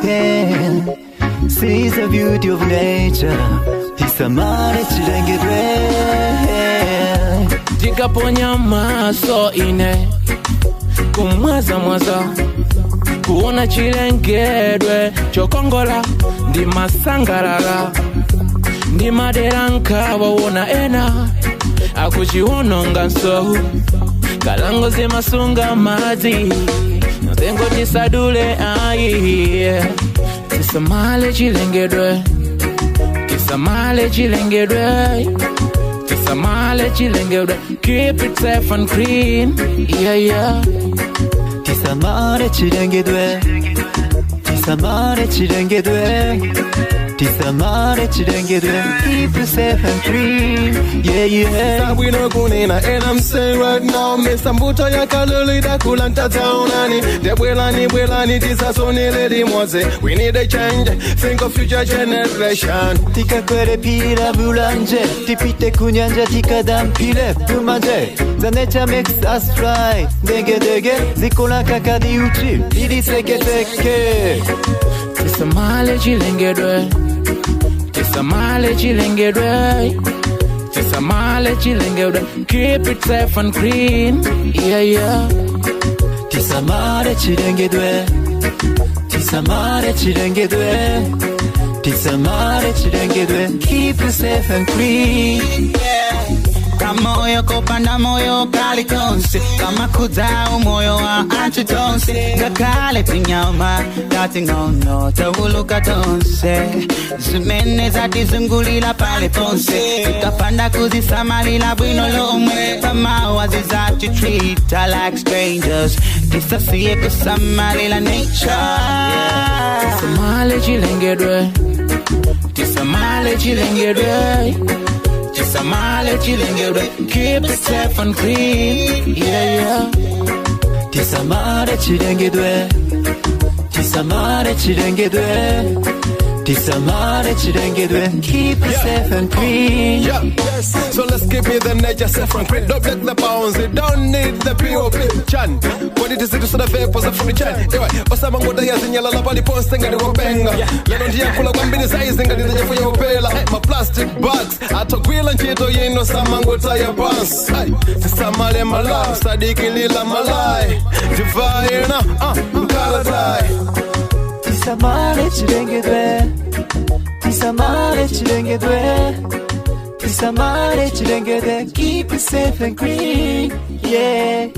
within. Sees the beauty of nature. Tisamare chilengedwe. Tikaponya maso ine kumwaza mwaza kuona chilengedwe chokongola ndi masangalala ndi maderanka wawona ena akuchiononga nso kalango zimasunga madzi nzengo tisadule ayi tisamale chilengedwe tisamale chilengedwe tisamale chilengedwe keep it safe and clean yeah tisamale chilengedwe tisamale chilengedwe tisamale chilengedwe keep it safe and clean yeah Sabwino kunina and I'm saying right now Mr. Mbuto ya kaluli da kulanta taunani Debwelani tisasonile dimwaze We need a change, think of future generation Tika kwere pira bulanje Tipite kunyanja tika dampile Tumanje, the nature makes us fly Dege, zikola kakadi uchi Ili seke Tisamale chilengedwe Tisamale chilengedwe Tisamale chilengedwe keep it safe and clean yeah Tisamale chilengedwe Tisamale chilengedwe Tisamale chilengedwe keep it safe and clean Kamoyo kopanda moyo kali konse Kama kudau moyo wa antitonse Gakale pinyama Dati ngono Tawuluka tonse Zumene zati zungulila pale ponse Tukapanda kuzisamalila bwino lomwe Kama wazizati treat her like strangers Tisasiye kusamalila nature Tisamale chilengedwe Tisamale chilengedwe Tisamale chilengedwe keep it safe and clean yeah Tisamale chilengedwe Tisamale chilengedwe Tisamale chilengedwe keep it safe and clean yes. So let's keep it the nature safe and clean Don't break the bounds, you don't need the POP Chan, when it is to the vapors from the chan Anyway, Osama ngoda ya zinyala la bali ponse nga diwa benga Leno ndiya kula kwa mbini saizi nga diwa fuya upela My plastic bags, atogwila nchito yino sama ngota ya bans Tisamale malai, sadiki lila malai Divai na, mkalatai Tisamale chilengedwe Tisamale chilengedwe Tisamale chilengedwe keep it safe and clean yeah